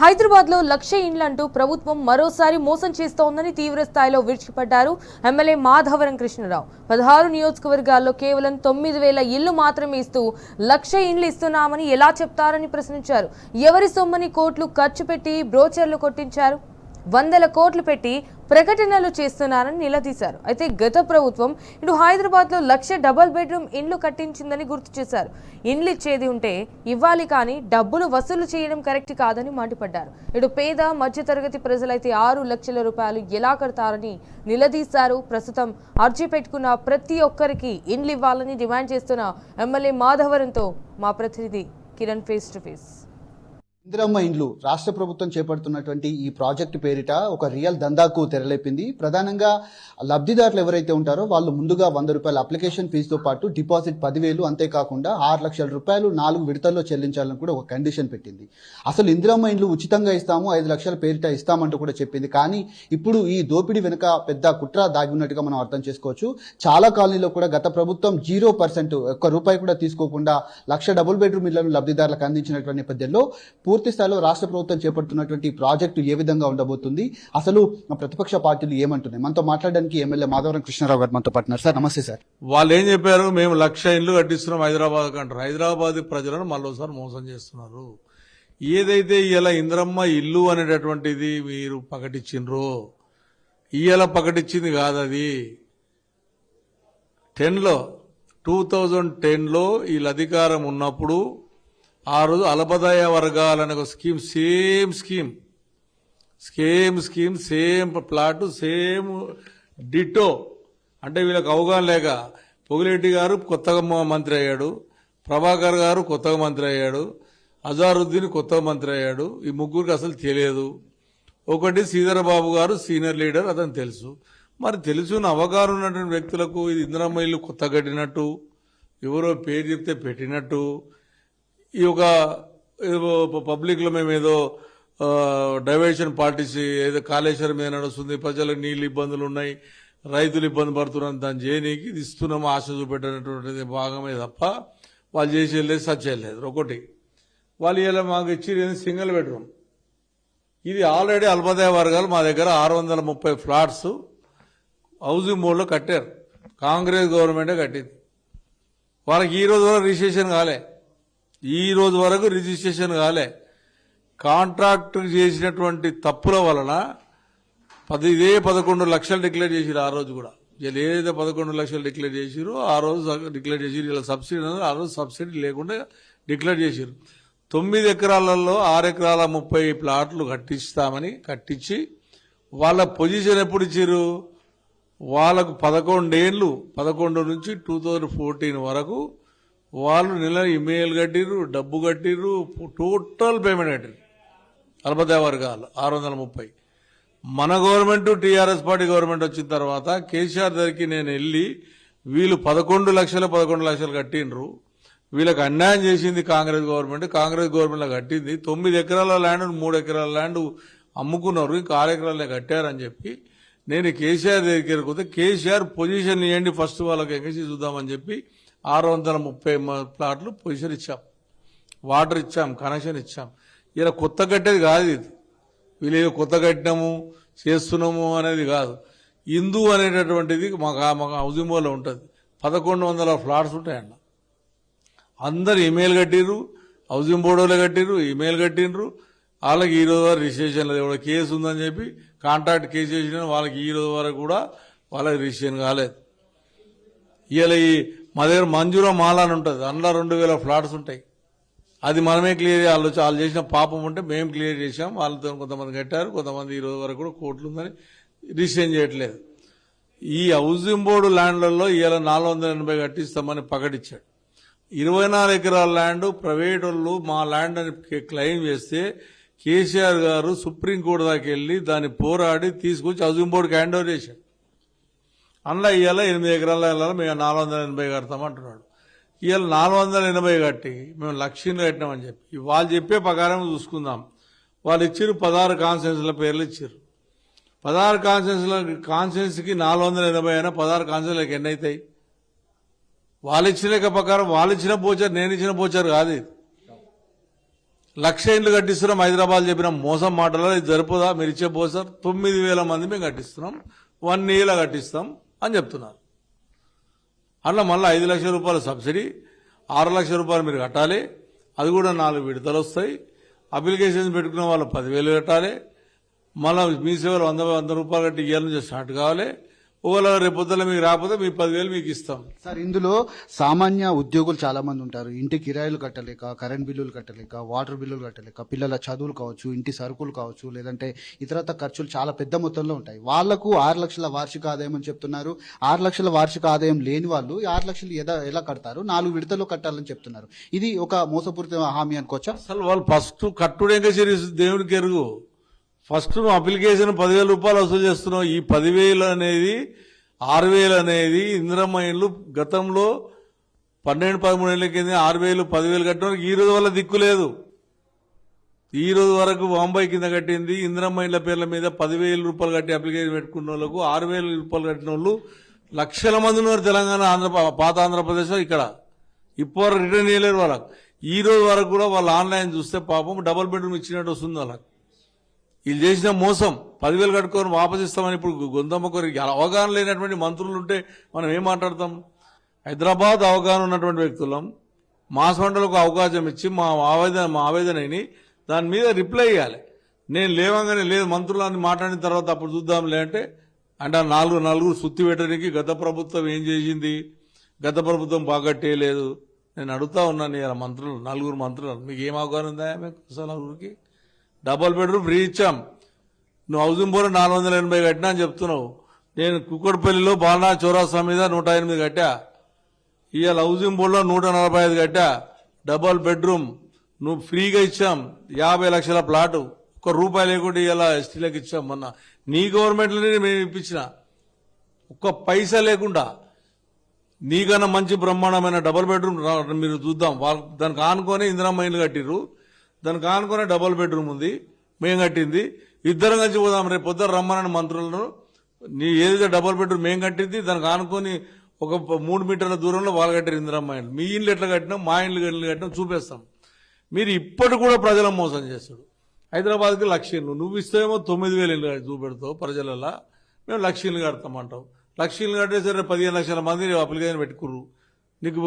హైదరాబాద్ లో 1,00,000 ఇండ్లంటూ ప్రభుత్వం మరోసారి మోసం చేస్తోందని తీవ్ర స్థాయిలో విరుచుకుపడ్డారు ఎమ్మెల్యే మాధవరం కృష్ణరావు. 16 నియోజకవర్గాల్లో కేవలం 9,000 ఇళ్లు మాత్రమే ఇస్తూ 1,00,000 ఇండ్లు ఇస్తున్నామని ఎలా చెప్తారని ప్రశ్నించారు. ఎవరి సొమ్మని కోట్లు ఖర్చు పెట్టి బ్రోచర్లు కొట్టించారు, వందల కోట్లు పెట్టి ప్రకటనలు చేస్తున్నారని నిలదీశారు. అయితే గత ప్రభుత్వం ఇటు హైదరాబాద్ లో 1,00,000 డబుల్ బెడ్రూమ్ ఇండ్లు కట్టించిందని గుర్తు చేశారు. ఇండ్లు ఇచ్చేది ఉంటే ఇవ్వాలి, కానీ డబ్బులు వసూలు చేయడం కరెక్ట్ కాదని మండిపడ్డారు. ఇటు పేద మధ్యతరగతి ప్రజలైతే 6 లక్షల రూపాయలు ఎలా కడతారని నిలదీశారు. ప్రస్తుతం అర్జీ పెట్టుకున్న ప్రతి ఒక్కరికి ఇండ్లు ఇవ్వాలని డిమాండ్ చేస్తున్న ఎమ్మెల్యే మాధవరంతో మా ప్రతినిధి Kiran face to face. Indiramma ఇండ్లు రాష్ట్ర ప్రభుత్వం చేపడుతున్నటువంటి ఈ ప్రాజెక్టు పేరిట ఒక రియల్ దందాకు తెరలేపింది. ప్రధానంగా లబ్ధిదారులు ఎవరైతే ఉంటారో వాళ్ళు ముందుగా 100 రూపాయల అప్లికేషన్ ఫీజుతో పాటు డిపాజిట్ 10,000, అంతేకాకుండా 6 లక్షల రూపాయలు 4 విడతల్లో చెల్లించాలని కూడా ఒక కండిషన్ పెట్టింది. అసలు ఇందిరమ్మ ఇండ్లు ఉచితంగా ఇస్తాము, 5 లక్షల పేరిట ఇస్తామంటూ కూడా చెప్పింది. కానీ ఇప్పుడు ఈ దోపిడీ వెనుక పెద్ద కుట్ర దాగి ఉన్నట్టుగా మనం అర్థం చేసుకోవచ్చు. చాలా కాలనీలో కూడా గత ప్రభుత్వం 0% ఒక్క రూపాయి కూడా తీసుకోకుండా 1,00,000 డబుల్ బెడ్రూమ్ ఇళ్లను లబ్ధిదారులకు అందించినటువంటి నేపథ్యంలో పూర్తి స్థాయిలో రాష్ట్ర ప్రభుత్వం చేపడుతున్నటువంటి ప్రాజెక్టు ఏ విధంగా ఉండబోతుంది, అసలు ప్రతిపక్ష పార్టీలు ఏమంటున్నాయి? మనతో మాట్లాడడానికి ఎమ్మెల్యే మాధవరం కృష్ణరావు గారు మనతో పాటున్నారు. సార్ నమస్తే సార్. వాళ్ళు ఏం చెప్పారు? మేము 1,00,000 ఇళ్లు కట్టిస్తున్నాం హైదరాబాద్ అంటారు. హైదరాబాద్ ప్రజలను మళ్ళీసారి మోసం చేస్తున్నారు. ఏదైతే ఇలా ఇందిరమ్మ ఇల్లు అనేటటువంటిది మీరు ప్రకటించిండ్రో, ఇయ్యాల ప్రకటించింది కాదు. అది 2010లో వీళ్ళ అధికారం ఉన్నప్పుడు ఆ రోజు అల్పదాయ వర్గాలనే ఒక scheme, same plot, same ditto. అంటే వీళ్ళకి అవగాహన లేక పొగిరెడ్డి గారు కొత్తగా మంత్రి అయ్యాడు, ప్రభాకర్ గారు కొత్తగా మంత్రి అయ్యాడు, అజారుద్దీన్ కొత్తగా మంత్రి అయ్యాడు. ఈ ముగ్గురికి అసలు తెలియదు. ఒకటి శ్రీధర్ బాబు గారు సీనియర్ లీడర్, అతను తెలుసు. మరి తెలుసున్న అవగాహన ఉన్నటువంటి వ్యక్తులకు ఇది ఇందిరమ్మ ఇల్లు కొత్త కట్టినట్టు, ఎవరో పేరు చెప్తే పెట్టినట్టు, ఈ యొక్క పబ్లిక్లో మేము ఏదో డైవర్షన్ పార్టీస్, ఏదో కాళేశ్వరం మీద నడుస్తుంది, ప్రజలకు నీళ్ళు ఇబ్బందులు ఉన్నాయి, రైతులు ఇబ్బంది పడుతున్నారు, దాన్ని చేయనీకి ఇది ఇస్తున్నాము ఆశ చూపెట్టినటువంటిది భాగమే తప్ప వాళ్ళు చేసేది సచ్చేయలేదు. ఒకటి వాళ్ళు ఇలా మాకు ఇచ్చి సింగిల్ బెడ్రూమ్, ఇది ఆల్రెడీ అల్పదాయ వర్గాలు మా దగ్గర 630 ఫ్లాట్స్ హౌసింగ్ బోర్డులో కట్టారు. కాంగ్రెస్ గవర్నమెంటే కట్టింది. వాళ్ళకి ఈ రోజు వరకు రిజిస్ట్రేషన్ కాలే. కాంట్రాక్ట్ చేసినటువంటి తప్పుల వలన ఇదే 11 లక్షలు డిక్లేర్ చేసిరు. ఆ రోజు కూడా ఏదైతే 11 లక్షలు డిక్లేర్ చేసిరో ఆ రోజు డిక్లేర్ చేసిరు. ఇలా సబ్సిడీ ఆ రోజు సబ్సిడీ లేకుండా డిక్లేర్ చేసిరు. 9 ఎకరాలలో 6 ఎకరాల 30 ప్లాట్లు కట్టించి వాళ్ళ పొజిషన్ ఎప్పుడు ఇచ్చారు? వాళ్ళకు 11 నుంచి 2014 వరకు వాళ్ళు నెల ఇమెయిల్ కట్టిర్రు, డబ్బు కట్టిర్రు, టోటల్ పేమెంట్ కట్టిర్రు. అల్పదాయ వర్గాలు 630. మన గవర్నమెంట్, టీఆర్ఎస్ పార్టీ గవర్నమెంట్ వచ్చిన తర్వాత కేసీఆర్ దగ్గరికి నేను వెళ్ళి వీళ్ళు 11 లక్షలు కట్టిండ్రు, వీళ్ళకి అన్యాయం చేసింది కాంగ్రెస్ గవర్నమెంట్ కట్టింది, 9 ఎకరాల ల్యాండ్ 3 ఎకరాల ల్యాండ్ అమ్ముకున్నారు, ఇంకా 6 ఎకరాలనే కట్టారని చెప్పి నేను కేసీఆర్ దగ్గరికి పోతే కేసీఆర్ పొజిషన్ ఇవ్వండి ఫస్ట్ వాళ్ళకి ఎంగేసి చూద్దామని చెప్పి 630 ప్లాట్లు పొజిషన్ ఇచ్చాం, వాటర్ ఇచ్చాం, కనెక్షన్ ఇచ్చాం. ఇలా కొత్త కట్టేది కాదు. ఇది వీళ్ళు ఏదో కొత్త కట్టినాము చేస్తున్నాము అనేది కాదు. హిందూ అనేటటువంటిది మాకు హౌసింగ్ బోర్డులో ఉంటుంది. 1100 ఫ్లాట్స్ ఉంటాయన్న. అందరు ఇమెయిల్ కట్టిర్రు, హౌసింగ్ బోర్డులో కట్టిర్రు, ఇమెయిల్ కట్టిండ్రు. వాళ్ళకి ఈ రోజు వరకు రిజిస్ట్రేషన్ లేదు. ఎవడో కేసు ఉందని చెప్పి కాంట్రాక్ట్ కేసు చేసిన వాళ్ళకి ఈ రోజు వరకు కూడా వాళ్ళకి రిజిస్ట్రేషన్ కాలేదు. ఇలా మా దగ్గర మంజూరా మాల అని ఉంటుంది, అందులో 2,000 ఫ్లాట్స్ ఉంటాయి. అది మనమే క్లియర్ చేయాలి. వాళ్ళు చేసిన పాపం ఉంటే మేము క్లియర్ చేసాం. వాళ్ళతో కొంతమంది కట్టారు, కొంతమంది ఈ రోజు వరకు కూడా కోర్టులు ఉందని రిజిస్ట్రేషన్ చేయట్లేదు. ఈ హౌసింగ్ బోర్డు ల్యాండ్లలో ఇలా 480 కట్టిస్తామని ప్రకటించాడు. 24 ఎకరాల ల్యాండ్ ప్రైవేట్ వాళ్ళు మా ల్యాండ్ అని క్లెయిమ్ చేస్తే కేసీఆర్ గారు సుప్రీంకోర్టు దాకా వెళ్ళి దాన్ని పోరాడి తీసుకొచ్చి హౌసింగ్ బోర్డుకి హ్యాండ్ ఓవర్ చేశాడు. అందులో ఇవాళ 8 ఎకరాల మేము 480 కడతామంటున్నాడు. ఇవాళ 480 కట్టి మేము 1,00,000 కట్టినామని చెప్పి వాళ్ళు చెప్పే ప్రకారం చూసుకుందాం. వాళ్ళు ఇచ్చారు 16 కాన్స్టిట్యూన్సీల పేర్లు ఇచ్చారు. 16 కాన్స్టిట్యూన్సీకి 480 అయినా 16 కాన్స్టిట్యూన్సీలకు ఎన్ని అవుతాయి? వాళ్ళు ఇచ్చిన లెక్క ప్రకారం వాళ్ళు ఇచ్చిన పోచారు, నేను ఇచ్చిన పోచారు కాదు. 1,00,000 ఇండ్లు కట్టిస్తున్నాం హైదరాబాద్ చెప్పిన మోసం మాటలలో ఇది జరుపుదా మీరు ఇచ్చే పోసారు 9,000 మంది మేము కట్టిస్తున్నాం 1 year కట్టిస్తాం అని చెప్తున్నారు. అట్లా మళ్ళీ 5 లక్షల రూపాయల సబ్సిడీ 6 లక్షల రూపాయలు మీరు కట్టాలి. అది కూడా 4 విడతలు వస్తాయి. అప్లికేషన్స్ పెట్టుకున్న వాళ్ళు 10,000 కట్టాలి. మళ్ళీ మీ సేవలు 100 రూపాయలు కట్టి ఇయ్యాల నుంచి స్టార్ట్ కావాలి. ఒకవేళ రేపొద్దుల మీకు రాకపోతే మీ 10,000 మీకు ఇస్తాం. సార్ ఇందులో సామాన్య ఉద్యోగులు చాలా మంది ఉంటారు. ఇంటి కిరాయిలు కట్టలేక, కరెంట్ బిల్లులు కట్టలేక, వాటర్ బిల్లులు కట్టలేక, పిల్లల చదువులు కావచ్చు, ఇంటి సరుకులు కావచ్చు, లేదంటే ఇతరత ఖర్చులు చాలా పెద్ద మొత్తంలో ఉంటాయి. వాళ్లకు 6 లక్షల వార్షిక ఆదాయం అని చెప్తున్నారు. 6 లక్షల వార్షిక ఆదాయం లేని వాళ్ళు ఈ 6 లక్షలు ఎలా కడతారు? 4 విడతల్లో కట్టాలని చెప్తున్నారు. ఇది ఒక మోసపూరిత హామీ అనుకోవచ్చా? అసలు వాళ్ళు ఫస్ట్ కట్టుడేంక సిరీస్ దేవునికి ఎరుగు. ఫస్ట్ నువ్వు అప్లికేషన్ 10,000 రూపాయలు వసూలు చేస్తున్నావు. ఈ 10,000 అనేది 6,000 అనేది ఇందిరమ్మ ఇండ్లు గతంలో 12-13 ఏళ్ల కింద 6,000 10,000 కట్టడానికి ఈ రోజు వల్ల దిక్కు లేదు. ఈ రోజు వరకు బాంబాయి కింద కట్టింది ఇందిరమ్మ ఇండ్ల పేర్ల మీద 10,000 రూపాయలు కట్టి అప్లికేషన్ పెట్టుకున్న వాళ్ళకు 6,000 రూపాయలు కట్టిన వాళ్ళు లక్షల మంది ఉన్నారు తెలంగాణ పాత ఆంధ్రప్రదేశ్. ఇక్కడ ఇప్పుడు రిటర్న్ చేయలేరు వాళ్ళకు. ఈ రోజు వరకు కూడా వాళ్ళు ఆన్లైన్ చూస్తే పాపం డబుల్ బెడ్రూమ్ ఇచ్చినట్టు వస్తుంది వాళ్ళకి. వీళ్ళు చేసిన మోసం 10,000 కట్టుకొని వాపసిస్తామని ఇప్పుడు గొంతమ్మ కోరికి అవగాహన లేనటువంటి మంత్రులు ఉంటే మనం ఏం మాట్లాడతాం? హైదరాబాద్ అవగాహన ఉన్నటువంటి వ్యక్తులం మాస్ మండలకు అవకాశం ఇచ్చి మా ఆవేదనని దాని మీద రిప్లై ఇవ్వాలి. నేను లేవంగానే లేదు మంత్రులని మాట్లాడిన తర్వాత అప్పుడు చూద్దాంలే అంటే నలుగురు సుత్తి పెట్టడానికి గత ప్రభుత్వం ఏం చేసింది? గత ప్రభుత్వం బాగట్టేయలేదు. నేను అడుగుతా ఉన్నాను ఇలా మంత్రులు 4 మంత్రులు మీకు ఏం అవగాహన ఉందా? మీకు అసలు నలుగురికి డబుల్ బెడ్రూమ్ ఫ్రీ ఇచ్చాం. నువ్వు హౌసింగ్ బోర్డు 480 కట్టినా అని చెప్తున్నావు. నేను కుక్కడపల్లిలో బాలనా చౌరాస్తా మీద 108 కట్టా. ఇవాళ హౌసింగ్ బోర్డులో 145 కట్టా. డబుల్ బెడ్రూమ్ నువ్వు ఫ్రీగా ఇచ్చాం. 50 లక్షల ప్లాటు ₹1 లేకుండా ఇవాళ ఎస్టీలకు ఇచ్చాం. మొన్న నీ గవర్నమెంట్లోనే మేము ఇప్పించిన ఒక్క పైసా లేకుండా. నీకన్నా మంచి బ్రహ్మాండమైన డబుల్ బెడ్రూమ్ మీరు చూద్దాం. దానికి ఆనుకొని ఇందిరమ్మ ఇల్లు కట్టిర్రు. దానికి ఆనుకునే డబుల్ బెడ్రూమ్ ఉంది మేము కట్టింది. ఇద్దరం కలిసి పోదాం రేపు పొద్దున రమ్మనని మంత్రులను. నీ ఏదైతే డబుల్ బెడ్రూమ్ మేము కట్టింది దానికి ఆనుకొని ఒక 3 మీటర్ల దూరంలో వాళ్ళు కట్టారు ఇందిరమ్మ ఇల్లు. మీ ఇల్లు ఎట్లా కట్టినాం మా ఇల్లు కట్టినాం చూపిస్తాం. మీరు ఇప్పటి కూడా ప్రజలను మోసం చేస్తాడు. హైదరాబాద్కి 1,00,000 ఇల్లు నువ్వు ఇస్తేమో 9,000 ఇల్లు చూపెడతావు ప్రజలలో. మేము 1,00,000 ఇల్లు కడతామంటావు. 1,00,000 ఇల్లు కట్టేసరి 15 లక్షల మంది అప్లికేషన్ పెట్టుకుర్రు. నీకు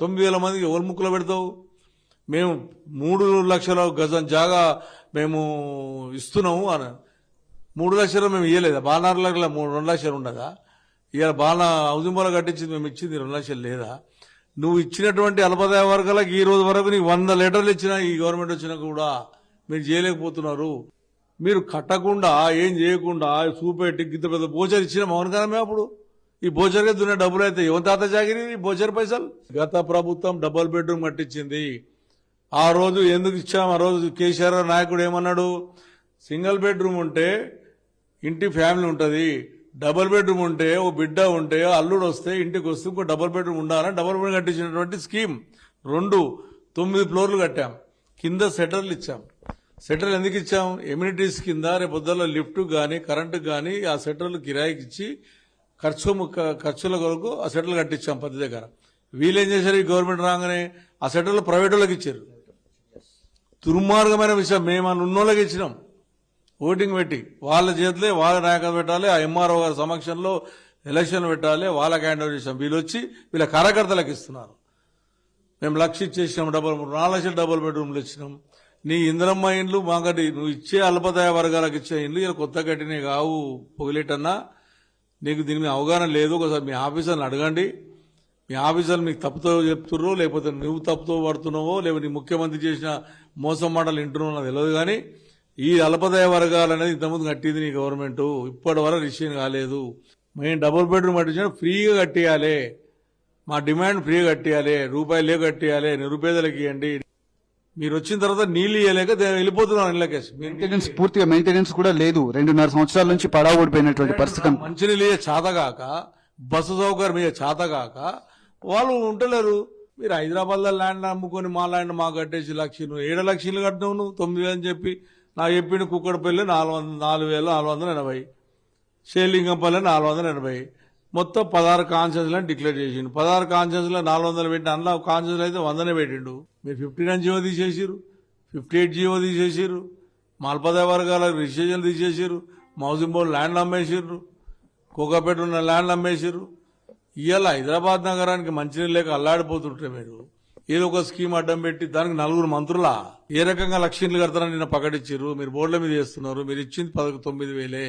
9,000 మందికి ఎవరు ముక్కులో పెడతావు? మేము 3 లక్షల గజం జాగా మేము ఇస్తున్నాము అని 3 లక్షలు మేము ఇవ్వలేదా? బాలనార్ల 2 లక్షలు ఉండదా? ఇవాళ బాలన హౌసింగ్ బోర్డు కట్టించింది మేము ఇచ్చింది 2 లక్షలు లేదా? నువ్వు ఇచ్చినటువంటి అల్పదాయ వర్గాలకు ఈ రోజు వరకు నీకు 100 లెటర్లు ఇచ్చినా ఈ గవర్నమెంట్ వచ్చినా కూడా మీరు చేయలేకపోతున్నారు. మీరు కట్టకుండా ఏం చేయకుండా చూపెట్టి గిద్ద పెద్ద బోచర్ ఇచ్చిన మౌనగానమే. అప్పుడు ఈ బోచర్గా దున్న డబ్బులు అయితే ఎవరి తాత జాగిరి ఈ బోచర్ పైసలు? గత ప్రభుత్వం డబుల్ బెడ్రూమ్ కట్టించింది. ఆ రోజు ఎందుకు ఇచ్చాం? ఆ రోజు కేసీఆర్ నాయకుడు ఏమన్నాడు? సింగిల్ బెడ్రూమ్ ఉంటే ఇంటి ఫ్యామిలీ ఉంటుంది, డబుల్ బెడ్రూమ్ ఉంటే ఓ బిడ్డ ఉంటే అల్లుడు వస్తే ఇంటికి వస్తే ఇంకో డబుల్ బెడ్రూమ్ ఉండాలని డబుల్ బెడ్రూమ్ కట్టించినటువంటి స్కీమ్. 9 ఫ్లోర్లు కట్టాం. కింద సెటర్లు ఇచ్చాం. సెటర్లు ఎందుకు ఇచ్చాం? ఎమ్యూనిటీస్ కింద రేపొద్దుల లిఫ్ట్ కానీ కరెంటు కానీ ఆ సెటర్లు కిరాయికి ఇచ్చి ఖర్చుల కొరకు ఆ సెటర్లు కట్టించాం 10 దగ్గర. వీళ్ళేం చేశారు? ఈ గవర్నమెంట్ రాగానే ఆ సెటర్లు ప్రైవేట్ వాళ్ళకి ఇచ్చారు. దుర్మార్గమైన విషయం. మేము ఉన్నోళ్ళకి ఇచ్చినాం ఓటింగ్ పెట్టి. వాళ్ళ చేతులే వాళ్ళ నాయకత్వం పెట్టాలి. ఆ ఎంఆర్ఓ గారి సమక్షంలో ఎలక్షన్ పెట్టాలి. వాళ్ళకి హ్యాండ్ ఓవర్ చేసాం. వీళ్ళు వచ్చి వీళ్ళ కార్యకర్తలకు ఇస్తున్నారు. మేము 1,00,000 ఇచ్చేసినాం. 4 లక్షల డబుల్ బెడ్రూమ్లు ఇచ్చినాం. నీ ఇందిరమ్మ ఇండ్లు మాకటి నువ్వు ఇచ్చే అల్పదాయ వర్గాలకు ఇచ్చే ఇండ్లు ఇలా కొత్త కట్టినవి కావు. పొగిలేటన్నా నీకు దీని మీద అవగాహన లేదు. ఒకసారి మీ ఆఫీసర్ని అడగండి. మీ ఆఫీసర్లు మీకు తప్పుతో చెప్తుర్రో లేకపోతే నువ్వు తప్పుతో పడుతున్నావో లేకపోతే నీ ముఖ్యమంత్రి చేసిన మోసం మాటలు వింటున్నావు నాకు తెలియదు. కానీ ఈ అల్పదాయ వర్గాలు అనేది ఇంతకుముందు కట్టింది నీ గవర్నమెంట్. ఇప్పటి వరకు రిజిస్ట్రేషన్ కాలేదు. మేము డబుల్ బెడ్రూమ్ కట్టించిన ఫ్రీగా కట్టియాలి. మా డిమాండ్ ఫ్రీగా కట్టియాలి. ₹1 కట్టియాలి. నిరుపేదలకు ఇవ్వండి. మీరు వచ్చిన తర్వాత నీళ్లు ఇవ్వలేక వెళ్ళిపోతున్నారు ఇళ్ళకేసి. మెయింటెనెన్స్ పూర్తిగా మెయింటెనెన్స్ కూడా లేదు. 2.5 సంవత్సరాల నుంచి పడా ఓడిపోయినటువంటి పరిస్థితి. మంచినీళ్ళు చేతగాక, బస్సు సౌకర్యం మీద చేతగాక వాళ్ళు ఉంటలేరు. మీరు హైదరాబాద్ లో ల్యాండ్ అమ్ముకొని మా ల్యాండ్ మాకు కట్టేసి 1,00,000 7 లక్షలు కట్టినావు నువ్వు 9,000 అని చెప్పి నాకు చెప్పిండు. కుక్కడపల్లి 4,480, షేలింగంపల్లి 480, మొత్తం 16 కాన్షియన్స్లను డిక్లేర్ చేసిండు. 16 కాన్షియన్స్లో 400 పెట్టి అందులో కాన్షియన్స్ అయితే 100 పెట్టిండు. మీరు 59 జీవో తీసేసిరు. 58 జీవో తీసేసారు, మల్పదే వర్గాల రిజిస్ట్రేషన్ తీసేసారు, హౌసింగ్ బోర్డు ల్యాండ్లు అమ్మేసారు, కోకాపేట ఉన్న ల్యాండ్లు అమ్మేసారు. ఇవాళ హైదరాబాద్ నగరానికి మంచినీళ్ళు లేక అల్లాడిపోతుంటే మీరు ఏదో ఒక స్కీమ్ అడ్డం పెట్టి దానికి 4 మంత్రులా ఏ రకంగా లక్షలు కడతారని నిన్న ప్రకటించారు. మీరు బోర్డుల మీద చేస్తున్నారు. మీరు ఇచ్చింది 9,000.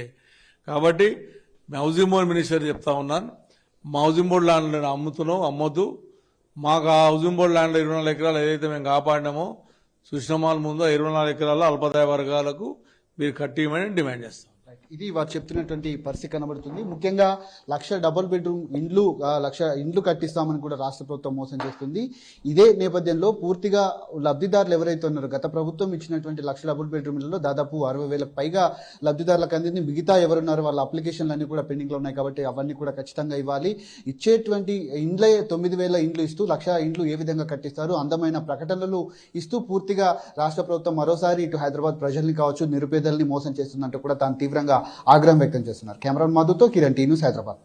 కాబట్టి హౌసింగ్ బోర్డు మినిస్టర్ చెప్తా ఉన్నాను, మా హౌసింగ్ బోర్డు ల్యాండ్లను అమ్మొద్దు. మాకు ఆ హౌసింగ్ బోర్డు ల్యాండ్లో 24 ఎకరాలు ఏదైతే మేము కాపాడినామో సుష్ణమాల ముందు 24 ఎకరాల అల్పదాయ వర్గాలకు మీరు కట్టియమని డిమాండ్ చేస్తాం. ఇది వారు చెప్తున్నటువంటి పరిస్థితి కనబడుతుంది. ముఖ్యంగా 1,00,000 డబుల్ బెడ్రూమ్ ఇండ్లు 1,00,000 ఇండ్లు కట్టిస్తామని కూడా రాష్ట్ర ప్రభుత్వం మోసం చేస్తుంది. ఇదే నేపథ్యంలో పూర్తిగా లబ్ధిదారులు ఎవరైతే ఉన్నారో గత ప్రభుత్వం ఇచ్చినటువంటి 1,00,000 డబుల్ బెడ్రూమ్ ఇళ్లలో దాదాపు 60,000 పైగా లబ్ధిదారులకు అందింది. మిగతా ఎవరున్నారో వాళ్ళ అప్లికేషన్లు అన్ని కూడా పెండింగ్ లో ఉన్నాయి. కాబట్టి అవన్నీ కూడా ఖచ్చితంగా ఇవ్వాలి. ఇచ్చేటువంటి ఇండ్లే 9,000 ఇండ్లు ఇస్తూ 1,00,000 ఇండ్లు ఏ విధంగా కట్టిస్తారు, అందమైన ప్రకటనలు ఇస్తూ పూర్తిగా రాష్ట్ర ప్రభుత్వం మరోసారి ఇటు హైదరాబాద్ ప్రజల్ని కావచ్చు నిరుపేదల్ని మోసం చేస్తుందంటూ కూడా తాను తీవ్రంగా ఆగ్రహం వ్యక్తం చేస్తున్నారు. కెమెరాన్ మధుతో కిరణ్ టీ న్యూస్, హైదరాబాద్.